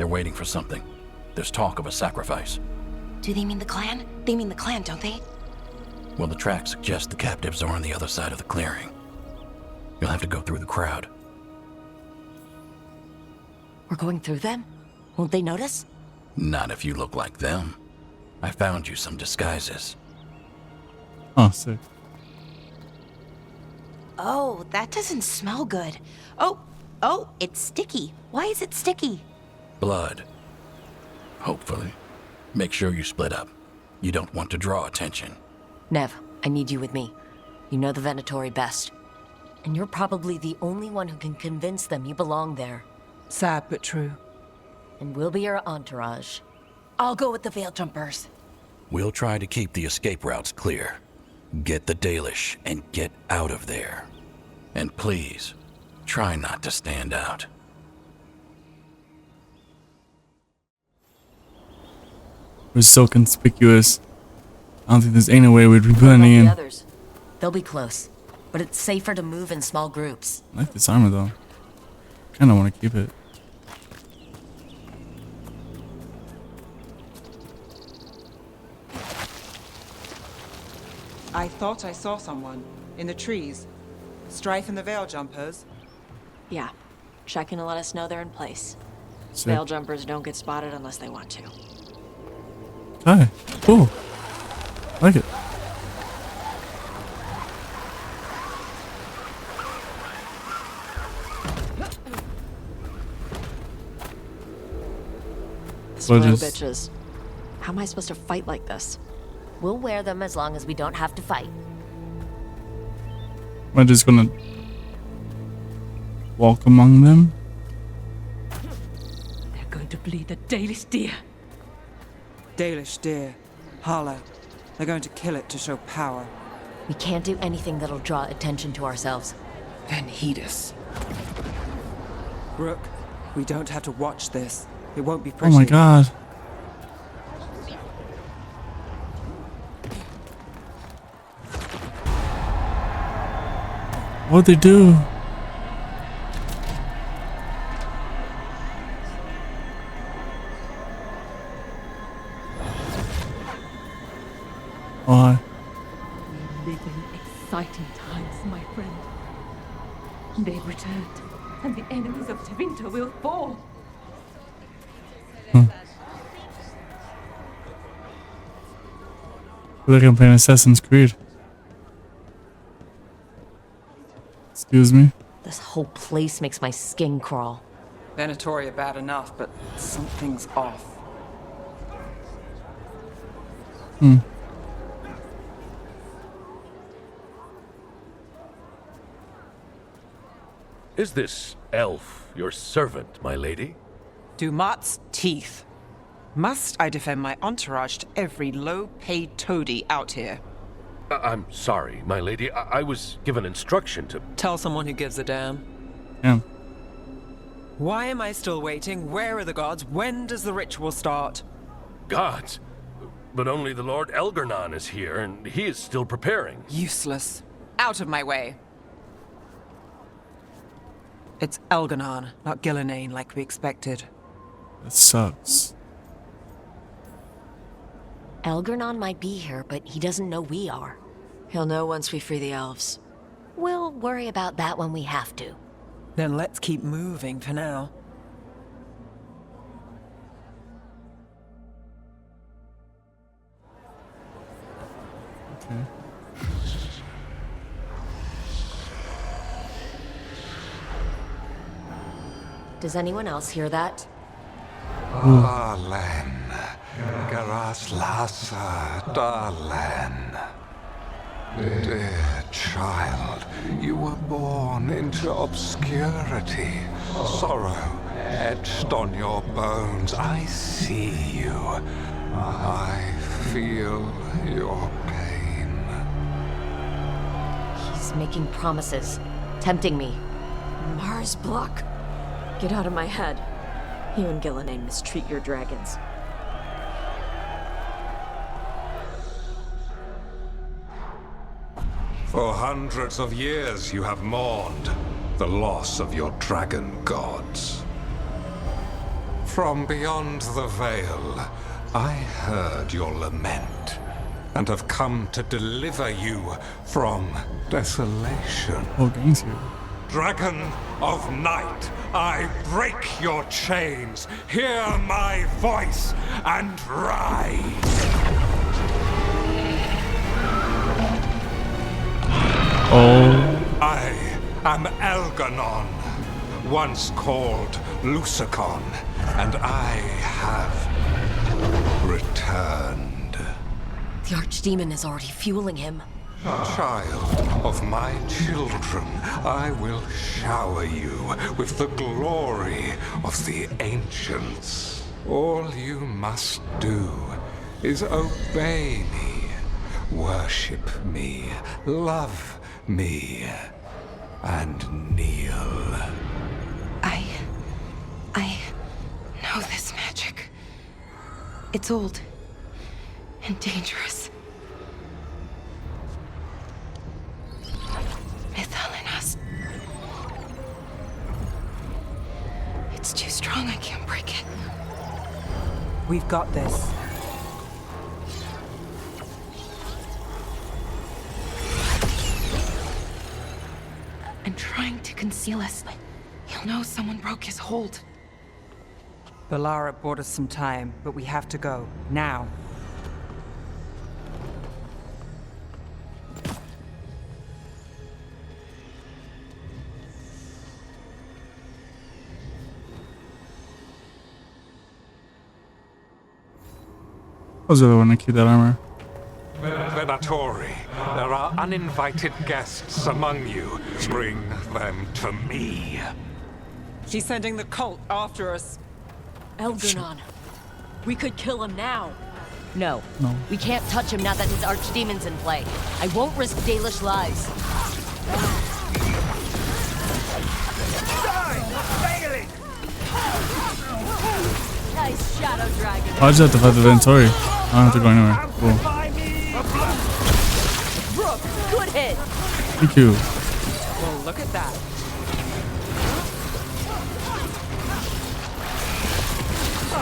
They're waiting for something. There's talk of a sacrifice. Do they mean the clan? They mean the clan, don't they? Well, the tracks suggest the captives are on the other side of the clearing. You'll have to go through the crowd. We're going through them? Won't they notice? Not if you look like them. I found you some disguises. Oh, sick. Oh, that doesn't smell good. Oh, it's sticky. Why is it sticky? Blood. Hopefully. Make sure you split up. You don't want to draw attention. Nev, I need you with me. You know the Venatori best. And you're probably the only one who can convince them you belong there. Sad but true. And we'll be your entourage. I'll go with the Veil Jumpers. We'll try to keep the escape routes clear. Get the Dalish and get out of there. And please, try not to stand out. We're so conspicuous. I don't think there's any way we'd be blending in. The others. They'll be close, but it's safer to move in small groups. I like this armor though. Kinda wanna keep it. I thought I saw someone in the trees. Strife and the Veil Jumpers. Yeah. Check in to let us know they're in place. Sick. Veil Jumpers don't get spotted unless they want to. Hi. Cool. I like it. Slow just- bitches. How am I supposed to fight like this? We'll wear them as long as we don't have to fight. Am I just gonna walk among them? They're going to bleed the Dalish deer. Dalish deer. Harlow. They're going to kill it to show power. We can't do anything that'll draw attention to ourselves. Then heed us. Rook, we don't have to watch this. It won't be Oh pretty. my god. What'd they do? Why? We live in exciting times, my friend. They've returned, and the enemies of Tevinter will fall. I feel like I'm playing Assassin's Creed. Excuse me? This whole place makes my skin crawl. Venatori are bad enough, but something's off. Is this elf your servant, my lady? Dumat's teeth. Must I defend my entourage to every low-paid toady out here? I'm sorry, my lady. I was given instruction to... Tell someone who gives a damn. Yeah. Why am I still waiting? Where are the gods? When does the ritual start? Gods! But only the Lord Elgarnon is here, and he is still preparing. Useless. Out of my way. It's Elgarnon, not Gillenane like we expected. That sucks. Elgarnon might be here, but he doesn't know we are. He'll know once we free the elves. We'll worry about that when we have to. Then let's keep moving for now. Okay. Does anyone else hear that? Darlen, Garaslasa, Darlen. Dear child, you were born into obscurity. Sorrow etched on your bones. I see you. I feel your pain. He's making promises, tempting me. Mars block. Get out of my head. You and Gillenane mistreat your dragons. For hundreds of years you have mourned the loss of your dragon gods. From beyond the veil, I heard your lament, and have come to deliver you from desolation. Oh, gang's here. Dragon of night, I break your chains. Hear my voice and rise. Oh. I am Elganon, once called Lucicon, and I have returned. The Archdemon is already fueling him. Child of my children, I will shower you with the glory of the ancients. All you must do is obey me, worship me, love me, and kneel. I know this magic. It's old and dangerous. Mythalinas. It's too strong, I can't break it. We've got this. And trying to conceal us. He'll know someone broke his hold. Balara bought us some time, but we have to go. Now. I was really want to keep that armor. Venatori, there are uninvited guests among you. Bring them to me. She's sending the cult after us. Elgarnon. We could kill him now. No. No. We can't touch him now that his Archdemon's in play. I won't risk Dalish lives. Nice Shadow Dragon. I just have to fight the Veilguard. I don't have to go anywhere. Cool. Rook, good hit. Thank you. Well, look at that.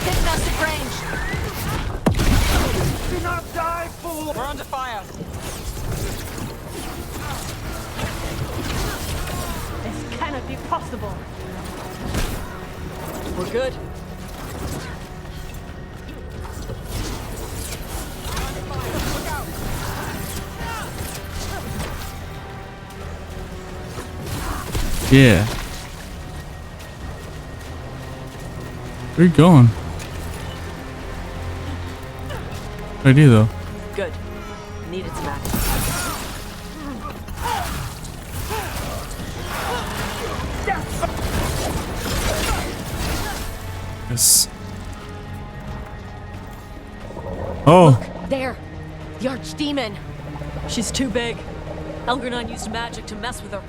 Hitting us at range. Do not die, fool! We're under fire. This cannot be possible. We're good. Yeah. Where are you going? Good idea though. Good. Needed some action. Yes. Oh. There! The Archdemon! She's too big. Elgarnon used magic to mess with her.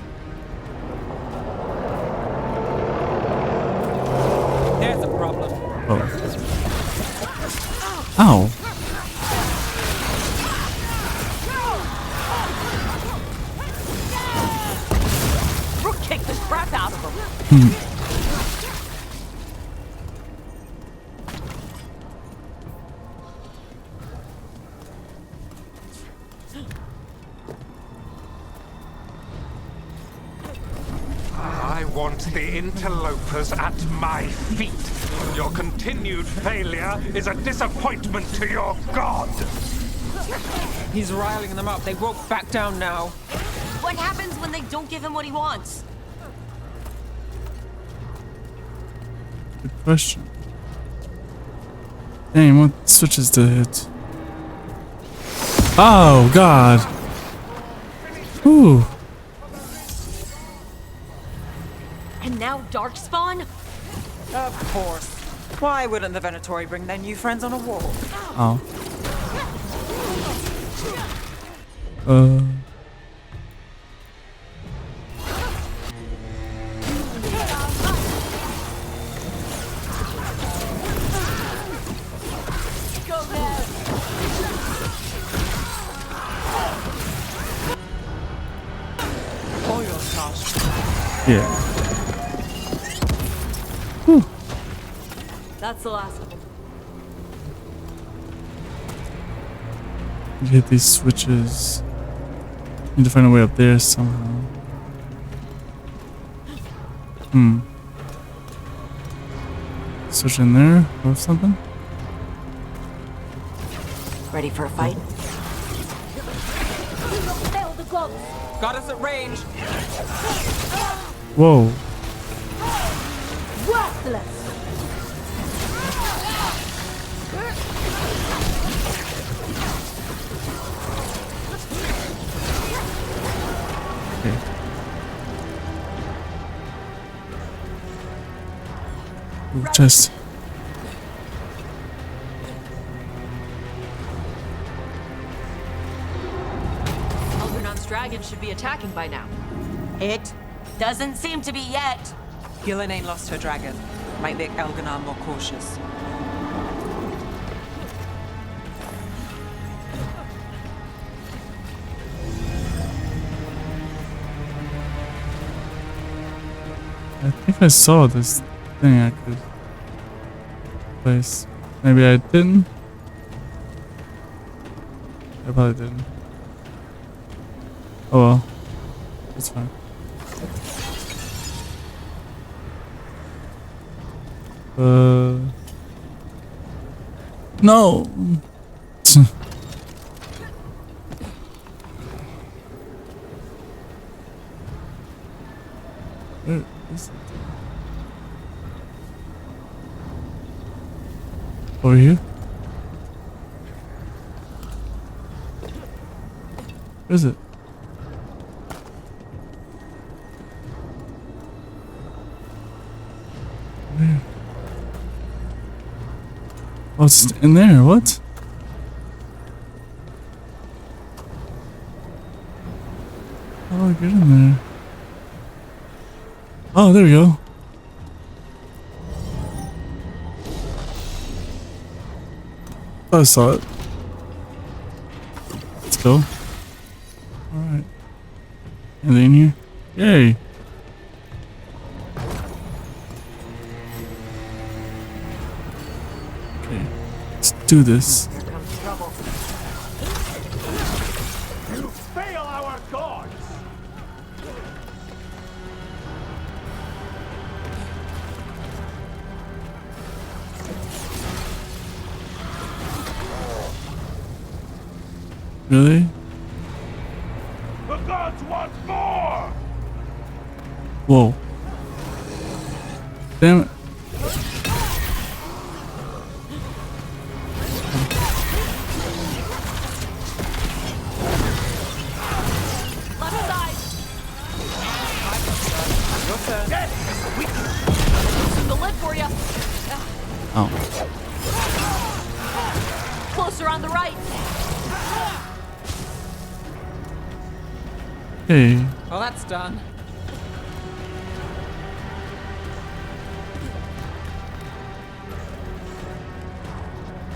There's a problem. Oh. Ow. Rook kicked the crap out of him. I want the interlopers at my feet. Your continued failure is a disappointment to your god. He's riling them up. They won't back down now. What happens when they don't give him what he wants? Good question. Dang, what switches to hit? Oh god. Ooh. And now Darkspawn? Of course. Why wouldn't the Venatori bring their new friends on a wall? Oh. Yeah. That's That's the last of them. You hit these switches. Need to find a way up there somehow. Switch in there or something? Ready for a fight? Got us at range. Whoa. Worthless! Okay. Ooh, chest. Algernon's dragon should be attacking by now. It doesn't seem to be yet. Gillenane lost her dragon. Might make Elganon more cautious. I think I saw this thing I could place. Maybe I didn't. I probably didn't. Oh well. It's fine. No. Where is it? Over here? Where is it? Where? Oh, it's in there. What? How do I get in there? Oh, there we go. I saw it. Let's go. Alright. Are they in here? Yay! Okay. Let's do this. Here comes trouble. You fail our gods! Really? The gods want more! Whoa. Damn it. Left side! Your turn. Loosen the lid for you. Oh. Closer on the right. Okay. Well, that's done.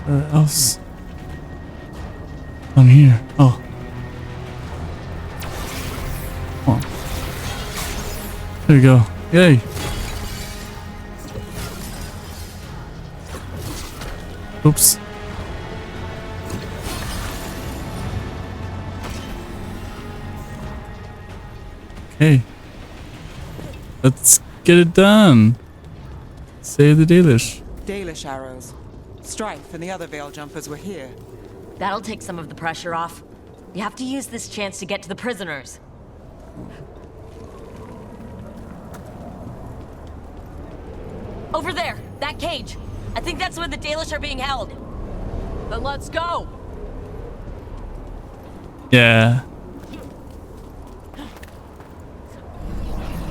Where else? On here. Oh. Come on. There we go. Yay. Oops. Okay. Let's get it done. Save the Dalish. Dalish arrows. Strife and the other Veil Jumpers were here. That'll take some of the pressure off. We have to use this chance to get to the prisoners. Over there, that cage. I think that's where the Dalish are being held. Then let's go. Yeah.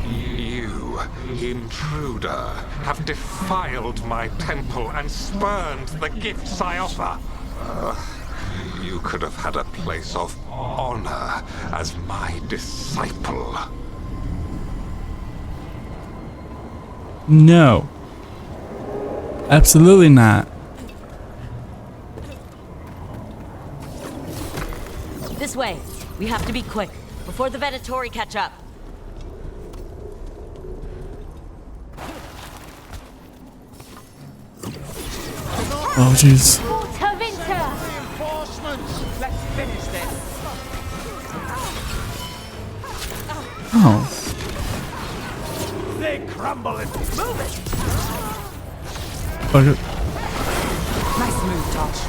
You, intruder, have defiled my temple and spurned the gifts I offer. You could have had a place of honor as my disciple. No. Absolutely not. This way. We have to be quick, before the Venatori catch up. Oh, jeez. Let's finish this. Oh. They crumble and move it. Fuck it. Nice move, Tosh.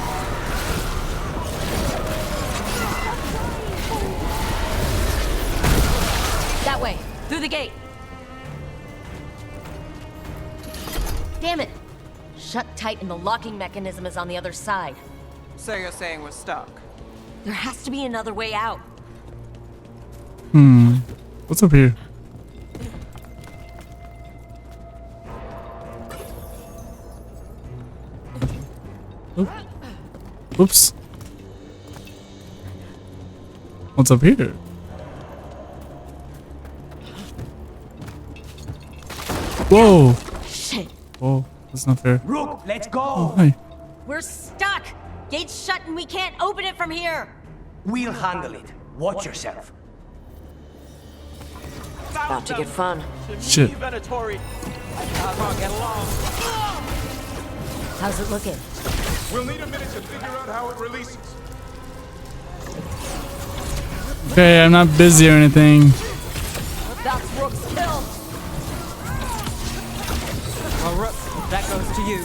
That way, through the gate. Damn it! Shut tight and the locking mechanism is on the other side. So you're saying we're stuck? There has to be another way out. What's up here? Oop. Oops. What's up here? Whoa! Shit! Oh, that's not fair. Rook, let's go. Oh, hi. We're stuck! Gate's shut and we can't open it from here! We'll handle it. Watch yourself. About to get fun. Shit. Venatori. I can't get along. How's it looking? We'll need a minute to figure out how it releases. Okay, I'm not busy or anything. That's Rook's kill! Well, Rook, that goes to you.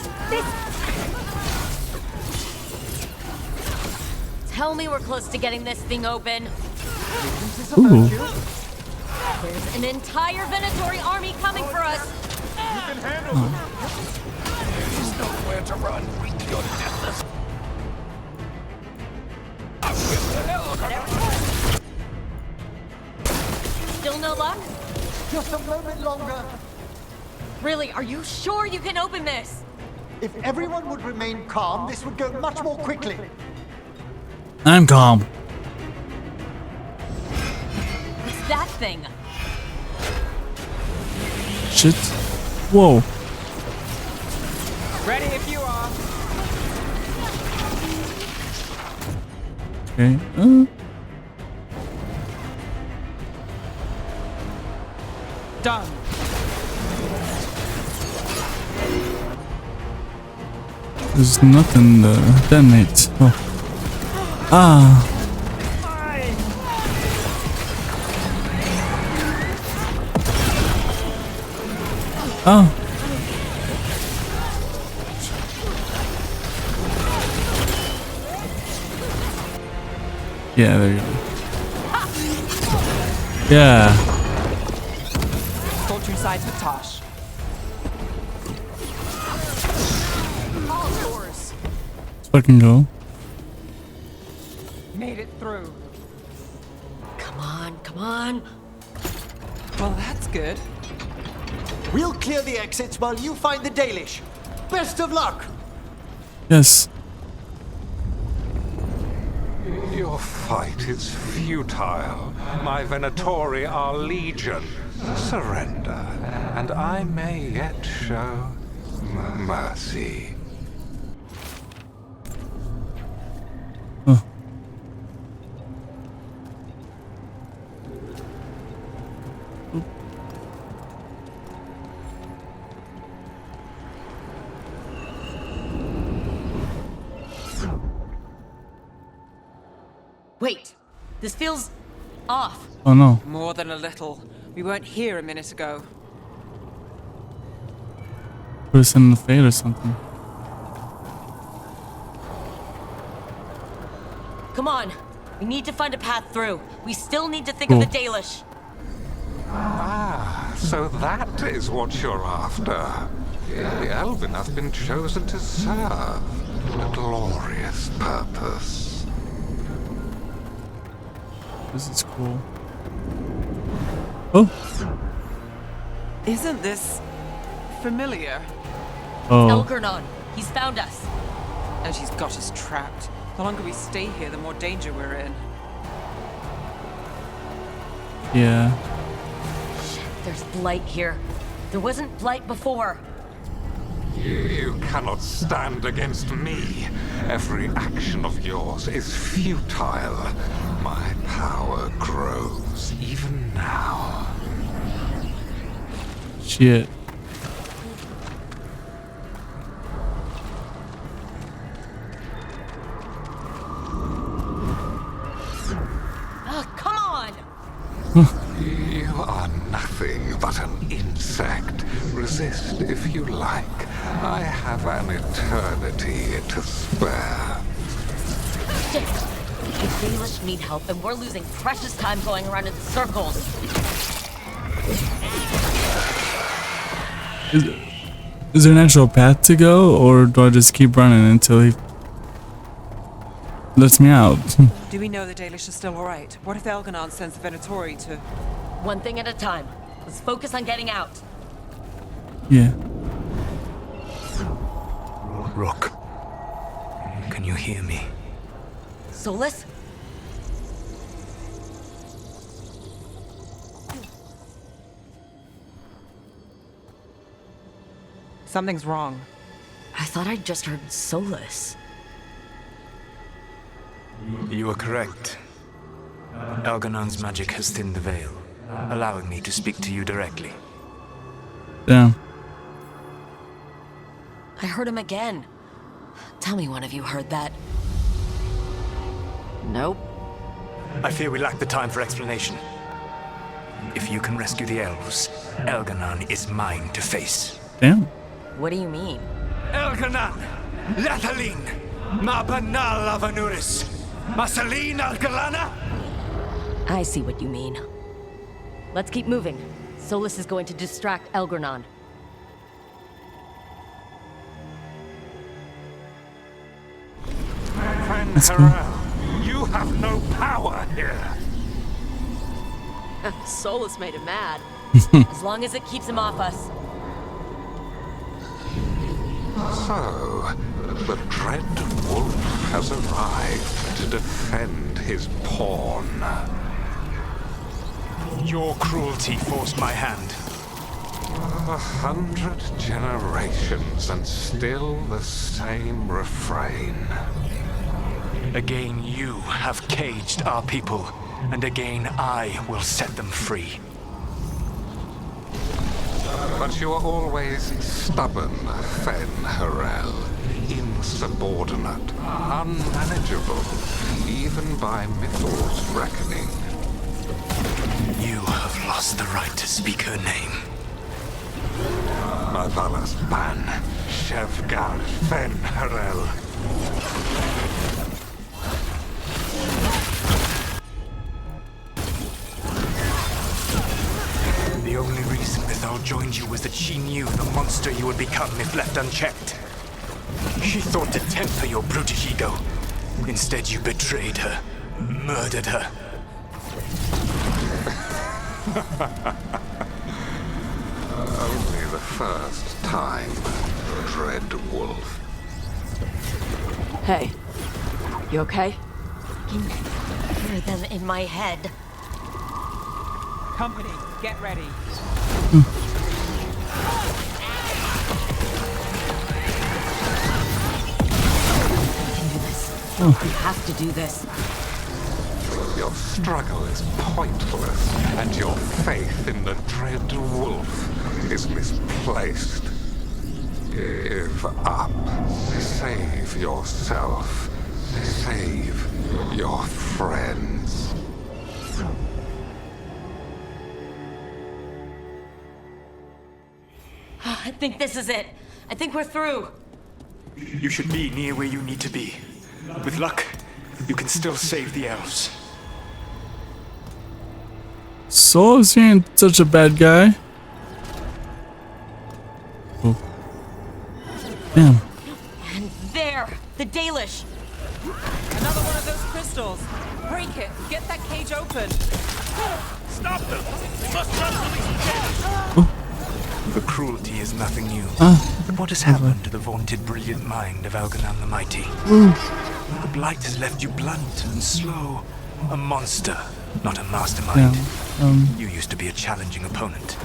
Tell me we're close to getting this thing open. Ooh. There's an entire Venatori army coming for us! You can handle them. There's nowhere to run. We killed deathless. Still no luck? Just a moment longer. Really, are you sure you can open this? If everyone would remain calm, this would go much more quickly. I'm calm. What's that thing? Shit. Whoa. Ready if you are. Okay. Done. There's nothing to detonate. Oh. Ah. Oh. Yeah, there you go. Yeah. Fortune sides with Tosh. All yours. Let's fucking go. Made it through. Come on, come on. Well, that's good. We'll clear the exits while you find the Dalish. Best of luck! Yes. Your fight is futile. My Venatori are legion. Surrender, and I may yet show mercy. Oh. Wait, this feels off. Oh no. More than a little. We weren't here a minute ago. Person in the fade or something. Come on, we need to find a path through. We still need to think of the Dalish. Ah, so that is what you're after. The Elven have been chosen to serve a glorious purpose. This is cool. Oh. Isn't this familiar? Oh. Algernon, he's found us. And she's got us trapped. The longer we stay here, the more danger we're in. Yeah. Shit, there's blight here. There wasn't blight before. You cannot stand against me. Every action of yours is futile. My power grows even now. Shit. You are nothing but an insect. Resist if you like. I have an eternity to spare. Shit! The Baelish need help, and we're losing precious time going around in circles. Is there an actual path to go, or do I just keep running until he lets me out? Do we know the Dalish are still alright? What if Elganon sends the Venatori to... One thing at a time. Let's focus on getting out. Yeah. Rook, can you hear me? Solus? Something's wrong. I thought I just heard Solus. You are correct. Elganon's magic has thinned the veil, allowing me to speak to you directly. Damn. I heard him again. Tell me one of you heard that. Nope. I fear we lack the time for explanation. If you can rescue the elves, Elganon is mine to face. Damn. What do you mean? Elganon! Lathalin! Ma banal avanuris! Masalin Algalana! I see what you mean. Let's keep moving. Solus is going to distract Elgranon. Harel, you have no power here. Solus made him mad. As long as it keeps him off us. So, the dread wolf has arrived to defend his pawn. Your cruelty forced my hand. 100 generations and still the same refrain. Again you have caged our people, and again I will set them free. But you are always stubborn, Fen Harel. Insubordinate, unmanageable, even by Mythal's reckoning. You have lost the right to speak her name. Avalas Ban, Shevgar Fen Harel. The only reason Mythal joined you was that she knew the monster you would become if left unchecked. She thought to temper your brutish ego. Instead, you betrayed her, murdered her. Only the first time, Dread Wolf. Hey, you okay? I can hear them in my head. Company, get ready. We have to do this. Your struggle is pointless, and your faith in the Dread Wolf is misplaced. Give up. Save yourself. Save your friends. I think this is it. I think we're through. You should be near where you need to be. With luck, you can still save the elves. Solus ain't such a bad guy. Oh. Damn. And there, the Dalish. Another one of those crystals. Break it. Get that cage open. Stop them! We must not release the Dalish! The cruelty is nothing new. But what has happened to the vaunted brilliant mind of Elganon the Mighty? The blight has left you blunt and slow. A monster, not a mastermind. You used to be a challenging opponent.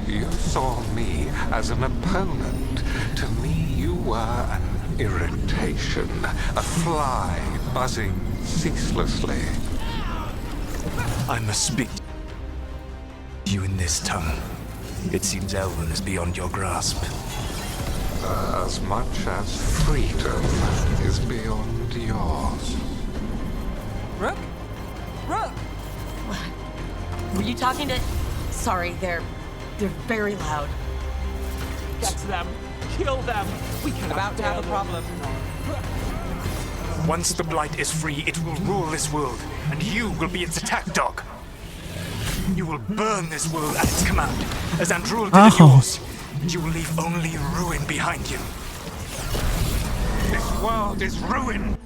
You saw me as an opponent. To me, you were an irritation. A fly buzzing ceaselessly. I must speak to you in this tongue. It seems Elven is beyond your grasp. As much as freedom is beyond yours. Rook? talking to... Sorry, they're very loud. Get them. Kill them. We can about to have a problem. Once the Blight is free, it will rule this world, and you will be its attack dog. You will burn this world at its command, as Andrul did at yours, and you will leave only ruin behind you. This world is ruined.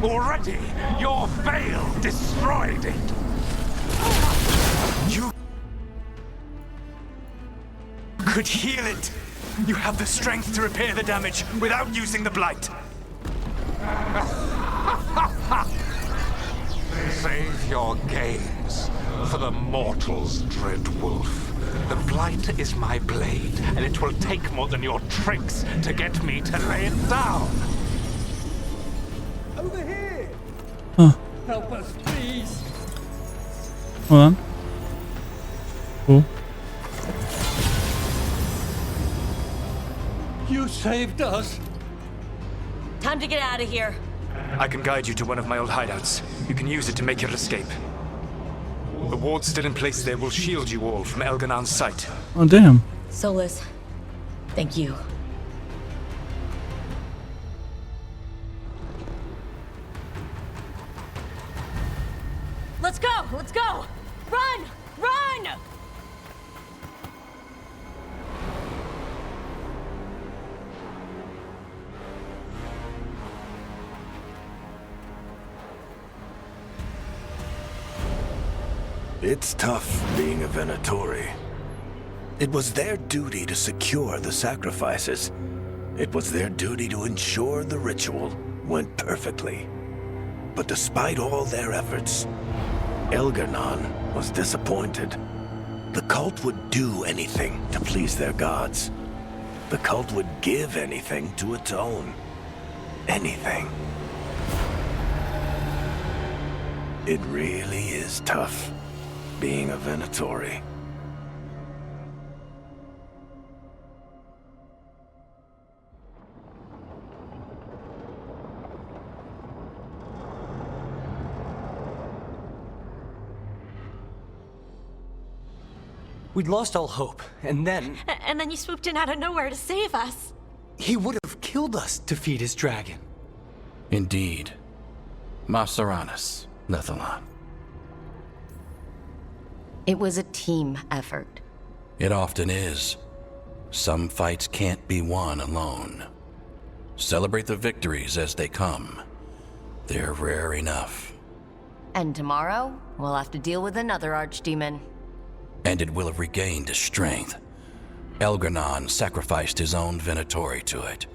Already, your veil destroyed it. You could heal it. You have the strength to repair the damage without using the Blight. Save your games for the mortals, Dread Wolf. The Blight is my blade, and it will take more than your tricks to get me to lay it down. Over here! Huh. Help us, please! Hold on. Cool. You saved us! Time to get out of here. I can guide you to one of my old hideouts. You can use it to make your escape. The wards still in place there will shield you all from Elganon's sight. Oh, damn. Solus, thank you. Let's go! Let's go! Run! Run! It's tough being a Venatori. It was their duty to secure the sacrifices. It was their duty to ensure the ritual went perfectly. But despite all their efforts, Elgarnon was disappointed. The cult would do anything to please their gods. The cult would give anything to atone. Anything. It really is tough being a Venatori. We'd lost all hope, and then... And then you swooped in out of nowhere to save us. He would have killed us to feed his dragon. Indeed. Masaranus, Lethalan. It was a team effort. It often is. Some fights can't be won alone. Celebrate the victories as they come. They're rare enough. And tomorrow, we'll have to deal with another archdemon. And it will have regained its strength. Elgarnon sacrificed his own Venatori to it.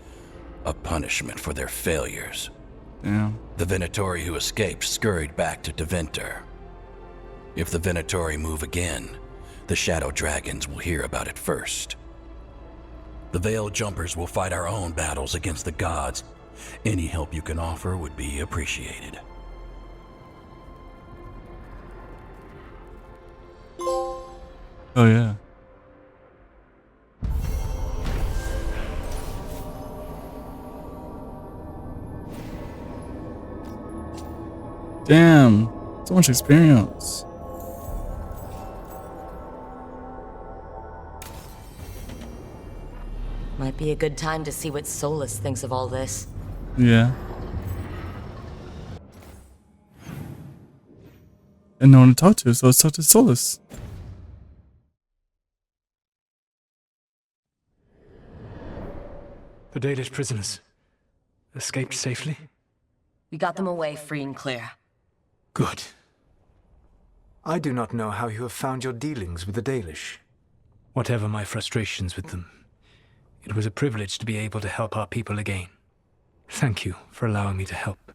A punishment for their failures. Yeah. The Venatori who escaped scurried back to Deventer. If the Venatori move again, the Shadow Dragons will hear about it first. The Veil Jumpers will fight our own battles against the gods. Any help you can offer would be appreciated. Oh, yeah. Damn. So much experience. Might be a good time to see what Solus thinks of all this. Yeah. And no one to talk to, so let's talk to Solus. The Dalish prisoners escaped safely? We got them away free and clear. Good. I do not know how you have found your dealings with the Dalish. Whatever my frustrations with them, it was a privilege to be able to help our people again. Thank you for allowing me to help.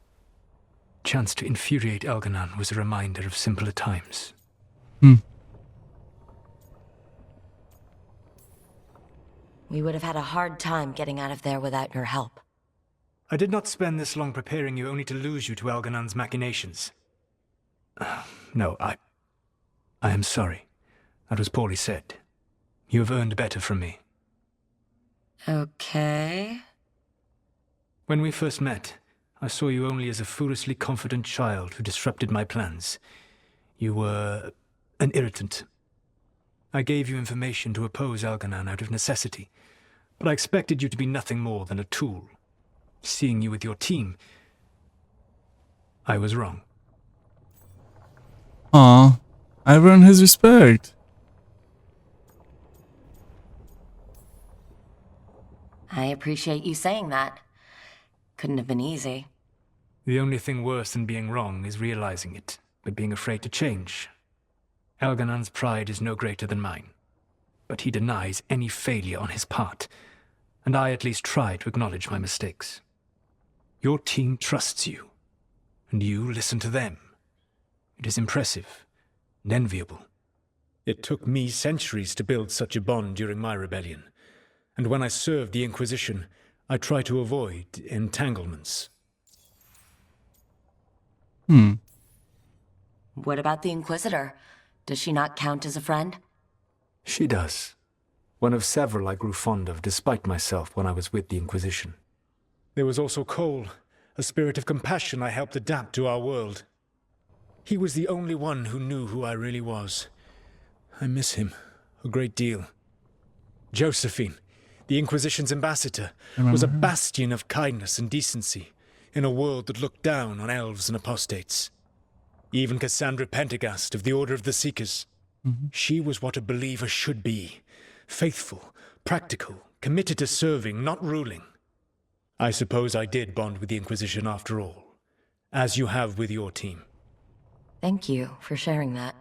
Chance to infuriate Elgarnon was a reminder of simpler times. We would have had a hard time getting out of there without your help. I did not spend this long preparing you only to lose you to Elgarnon's machinations. No, I am sorry. That was poorly said. You have earned better from me. Okay. When we first met, I saw you only as a foolishly confident child who disrupted my plans. You were an irritant. I gave you information to oppose Elganan out of necessity, but I expected you to be nothing more than a tool. Seeing you with your team, I was wrong. Aw, I've earned his respect. I appreciate you saying that. Couldn't have been easy. The only thing worse than being wrong is realizing it, but being afraid to change. Elganan's pride is no greater than mine, but he denies any failure on his part, and I at least try to acknowledge my mistakes. Your team trusts you, and you listen to them. It is impressive and enviable. It took me centuries to build such a bond during my rebellion, and when I served the Inquisition, I tried to avoid entanglements. What about the Inquisitor? Does she not count as a friend? She does. One of several I grew fond of despite myself when I was with the Inquisition. There was also Cole, a spirit of compassion I helped adapt to our world. He was the only one who knew who I really was. I miss him a great deal. Josephine, the Inquisition's ambassador, was a bastion of kindness and decency in a world that looked down on elves and apostates. Even Cassandra Pendergast of the Order of the Seekers. She was what a believer should be. Faithful, practical, committed to serving, not ruling. I suppose I did bond with the Inquisition after all, as you have with your team. Thank you for sharing that.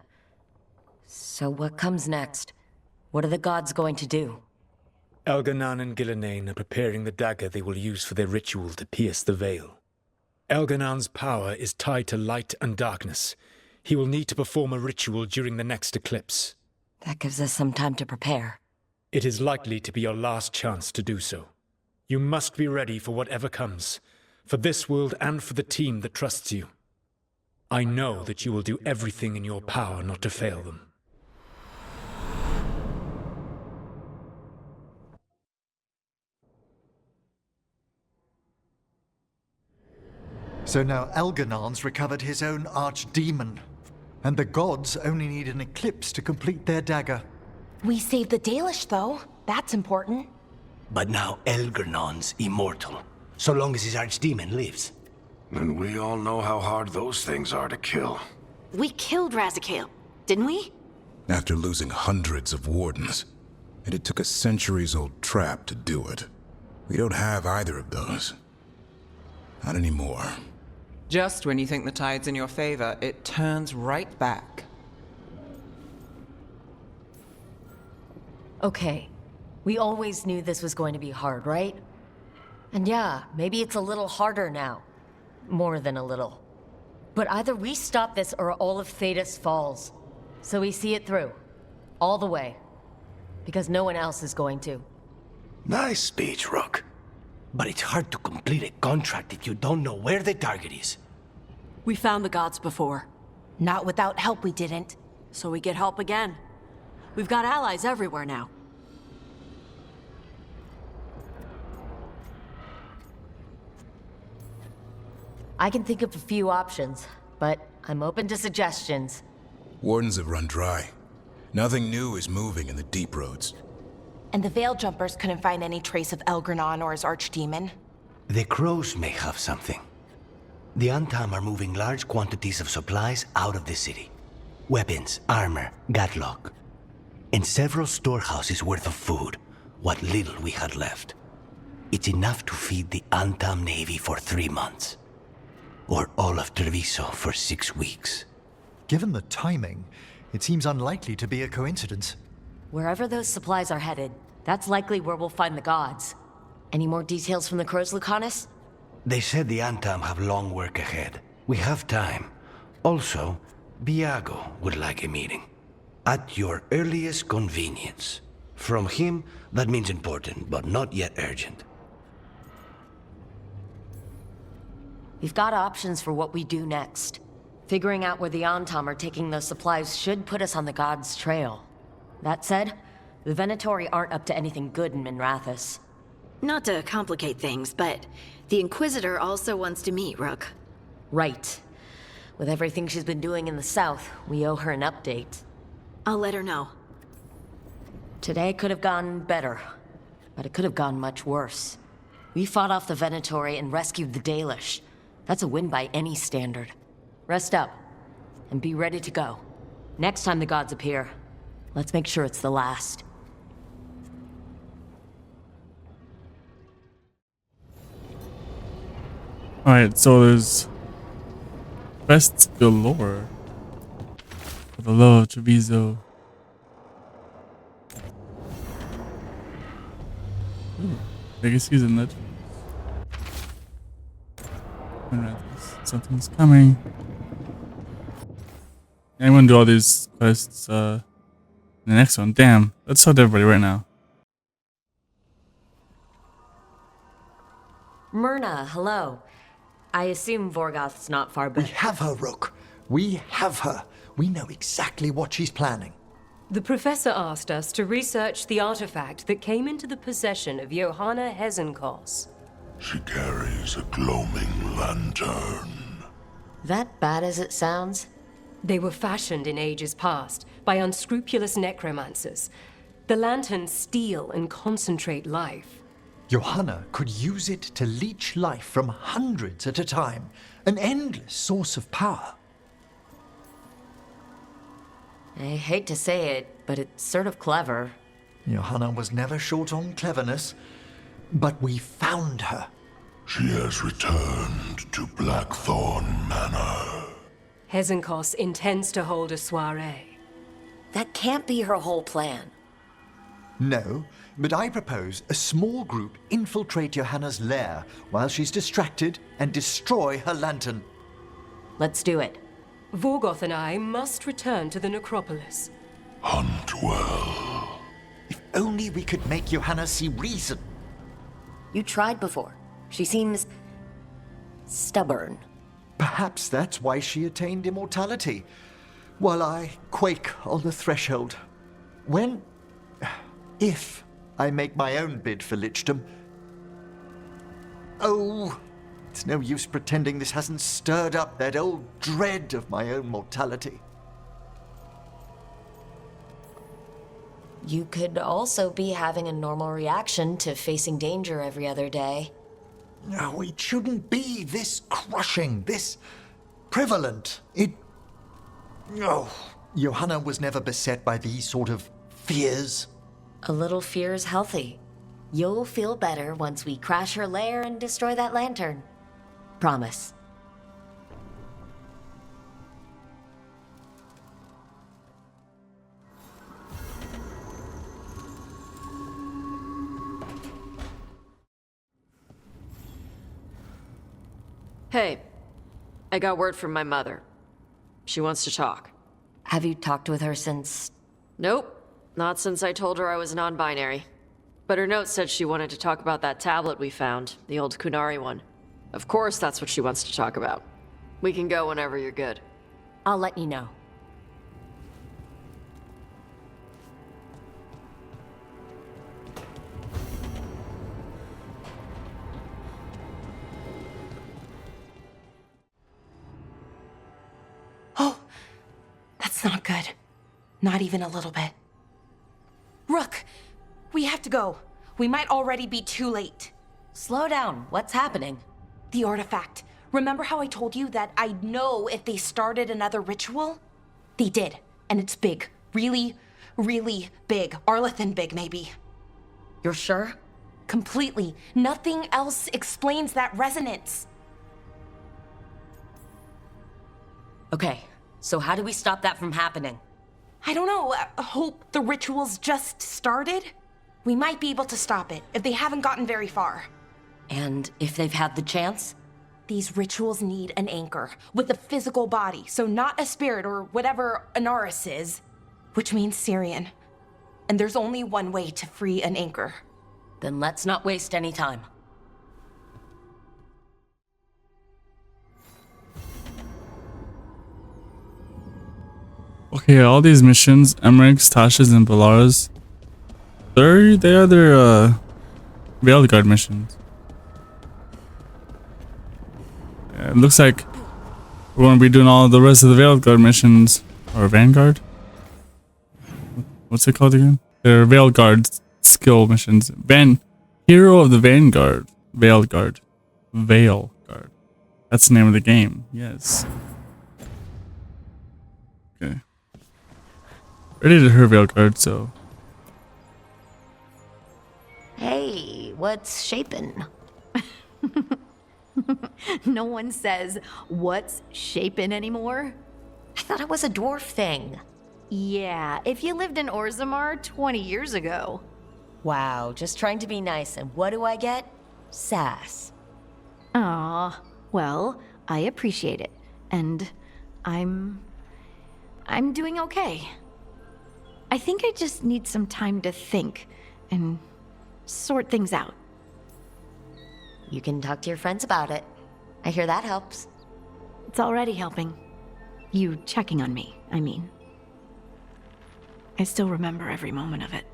So what comes next? What are the gods going to do? Elganan and Gillenane are preparing the dagger they will use for their ritual to pierce the veil. Elganan's power is tied to light and darkness. He will need to perform a ritual during the next eclipse. That gives us some time to prepare. It is likely to be your last chance to do so. You must be ready for whatever comes, for this world and for the team that trusts you. I know that you will do everything in your power not to fail them. So now Elganan's recovered his own archdemon, and the gods only need an eclipse to complete their dagger. We saved the Dalish, though. That's important. But now Elganan's immortal, so long as his archdemon lives. And we all know how hard those things are to kill. We killed Razikale, didn't we? After losing hundreds of wardens. And it took a centuries-old trap to do it. We don't have either of those. Not anymore. Just when you think the tide's in your favor, it turns right back. Okay, we always knew this was going to be hard, right? And yeah, maybe it's a little harder now. More than a little. But either we stop this or all of Thedas falls. So we see it through. All the way. Because no one else is going to. Nice speech, Rook. But it's hard to complete a contract if you don't know where the target is. We found the gods before. Not without help, we didn't. So we get help again. We've got allies everywhere now. I can think of a few options, but I'm open to suggestions. Wardens have run dry. Nothing new is moving in the deep roads. And the Veil Jumpers couldn't find any trace of Elgranon or his archdemon. The crows may have something. The Antam are moving large quantities of supplies out of the city. Weapons, armor, gatlock. And several storehouses worth of food, what little we had left. It's enough to feed the Antam Navy for 3 months. Or all of Treviso for 6 weeks. Given the timing, it seems unlikely to be a coincidence. Wherever those supplies are headed, that's likely where we'll find the gods. Any more details from the crows, Lucanus? They said the Antam have long work ahead. We have time. Also, Biago would like a meeting. At your earliest convenience. From him, that means important, but not yet urgent. We've got options for what we do next. Figuring out where the Antam are taking those supplies should put us on the gods' trail. That said, the Venatori aren't up to anything good in Minrathous. Not to complicate things, but the Inquisitor also wants to meet Rook. Right. With everything she's been doing in the south, we owe her an update. I'll let her know. Today could have gone better, but it could have gone much worse. We fought off the Venatori and rescued the Dalish. That's a win by any standard. Rest up, and be ready to go. Next time the gods appear, let's make sure it's the last. Alright, so there's quests galore. For the love of Treviso. Legacies and legends. Something's coming. I'm gonna do all these quests in the next one. Damn, let's talk to everybody right now. Myrna, hello. I assume Vorgoth's not far back. We have her, Rook. We have her. We know exactly what she's planning. The professor asked us to research the artifact that came into the possession of Johanna Hezenkos. She carries a gloaming lantern. That bad as it sounds? They were fashioned in ages past by unscrupulous necromancers. The lanterns steal and concentrate life. Johanna could use it to leech life from hundreds at a time. An endless source of power. I hate to say it, but it's sort of clever. Johanna was never short on cleverness, but we found her. She has returned to Blackthorn Manor. Hezenkos intends to hold a soiree. That can't be her whole plan. No, but I propose a small group infiltrate Johanna's lair while she's distracted and destroy her lantern. Let's do it. Vorgoth and I must return to the necropolis. Hunt well. If only we could make Johanna see reason. You tried before. She seems stubborn. Perhaps that's why she attained immortality, while I quake on the threshold. If I make my own bid for lichdom. Oh, it's no use pretending this hasn't stirred up that old dread of my own mortality. You could also be having a normal reaction to facing danger every other day. No, it shouldn't be this crushing, this prevalent. No. Johanna was never beset by these sort of fears. A little fear is healthy. You'll feel better once we crash her lair and destroy that lantern. Promise. Hey, I got word from my mother. She wants to talk. Have you talked with her since? Nope, not since I told her I was non-binary. But her note said she wanted to talk about that tablet we found, the old Kunari one. Of course that's what she wants to talk about. We can go whenever you're good. I'll let you know. Oh, that's not good. Not even a little bit. Rook, we have to go. We might already be too late. Slow down. What's happening? The artifact. Remember how I told you that I'd know if they started another ritual? They did, and it's big. Really, really big. ARLATHAN big, maybe. You're sure? Completely. Nothing else explains that resonance. Okay, so how do we stop that from happening? I don't know. Hope the ritual's just started? We might be able to stop it if they haven't gotten very far. And if they've had the chance? These rituals need an anchor with a physical body, so not a spirit or whatever Anaris is, which means Syrian. And there's only one way to free an anchor. Then let's not waste any time. Okay, all these missions, Emmerich's, Tasha's, and Balara's, they either Veilguard missions. Yeah, it looks like we're going to be doing all the rest of the Veilguard missions. Or Vanguard? What's it called again? They're Veilguard skill missions. Hero of the Vanguard. Veilguard. Veilguard. That's the name of the game. Yes. Okay. Ready to her Veilguard, so. Hey, what's shaping? No one says, what's shaping anymore? I thought it was a dwarf thing. Yeah, if you lived in Orzammar 20 years ago. Wow, just trying to be nice, and what do I get? Sass. Aw, well, I appreciate it. And I'm doing okay. I think I just need some time to think and sort things out. You can talk to your friends about it. I hear that helps. It's already helping. You checking on me, I mean. I still remember every moment of it.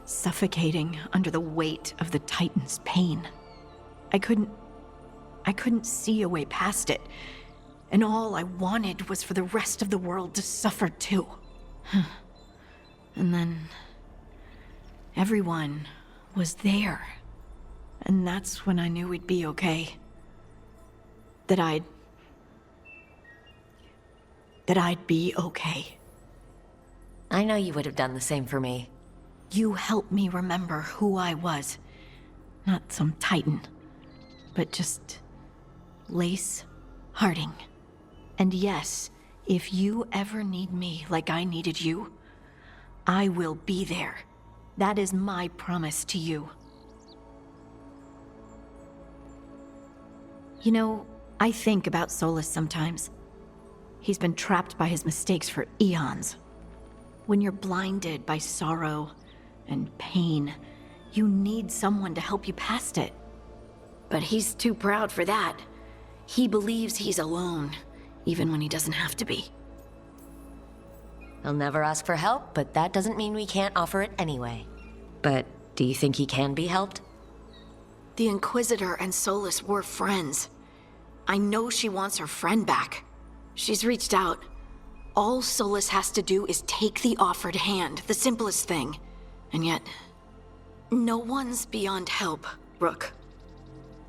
Suffocating under the weight of the Titan's pain. I couldn't see a way past it. And all I wanted was for the rest of the world to suffer too. And then everyone was there. And that's when I knew we'd be okay. That I'd be okay. I know you would have done the same for me. You helped me remember who I was. Not some Titan, but just Lace Harding. And yes, if you ever need me like I needed you, I will be there. That is my promise to you. You know, I think about Solus sometimes. He's been trapped by his mistakes for eons. When you're blinded by sorrow and pain, you need someone to help you past it. But he's too proud for that. He believes he's alone, even when he doesn't have to be. He'll never ask for help, but that doesn't mean we can't offer it anyway. But do you think he can be helped? The Inquisitor and Solus were friends. I know she wants her friend back. She's reached out. All Solus has to do is take the offered hand, the simplest thing. And yet, no one's beyond help, Rook.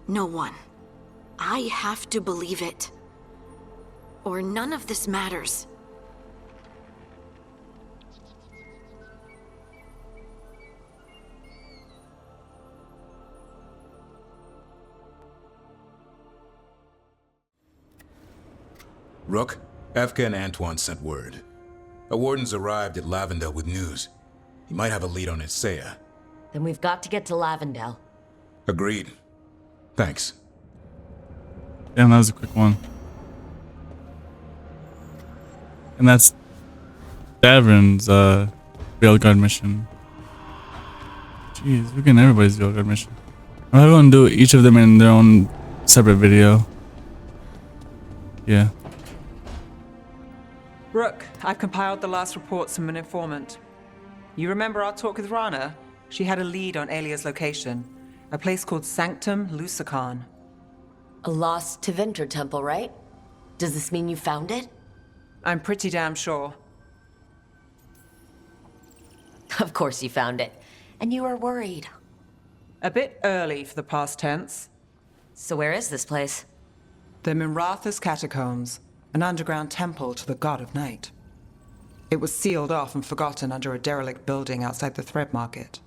No one. I have to believe it. Or none of this matters. Rook, Efka and Antoine sent word. A warden's arrived at Lavendel with news. He might have a lead on Isaiah. Then we've got to get to Lavendel. Agreed. Thanks. Damn, that was a quick one. And that's Davrin's Veilguard mission. Jeez, we're getting everybody's Veilguard mission. I'm going to do each of them in their own separate video. Yeah. Rook, I've compiled the last reports from an informant. You remember our talk with Rana? She had a lead on Alia's location. A place called Sanctum Lucican. A lost Tevinter temple, right? Does this mean you found it? I'm pretty damn sure. Of course you found it. And you were worried. A bit early for the past tense. So where is this place? The Miratha's Catacombs, an underground temple to the god of night. It was sealed off and forgotten under a derelict building outside the Thread Market.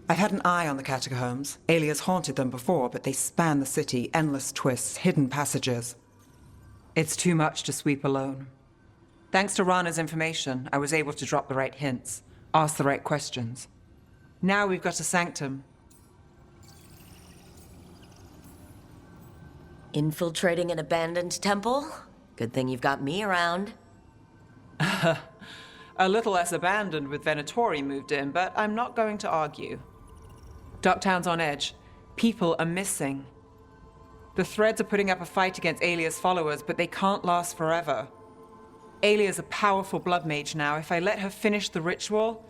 I've had an eye on the catacombs. Alias haunted them before, but they span the city, endless twists, hidden passages. It's too much to sweep alone. Thanks to Rana's information, I was able to drop the right hints, ask the right questions. Now we've got a sanctum. Infiltrating an abandoned temple? Good thing you've got me around. A little less abandoned with Venatori moved in, but I'm not going to argue. Ducktown's on edge. People are missing. The Threads are putting up a fight against Alia's followers, but they can't last forever. Alia's a powerful blood mage now. If I let her finish the ritual,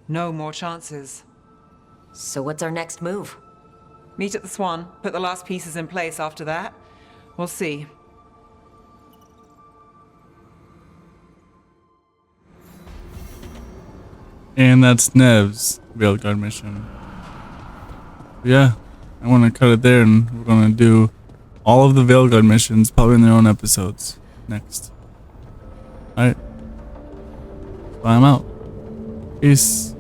no more chances. So what's our next move? Meet at the Swan, put the last pieces in place after that. We'll see. And that's Nev's Veilguard mission. Yeah, I want to cut it there, and we're going to do all of the Veilguard missions, probably in their own episodes, next. Alright. So I'm out. Peace.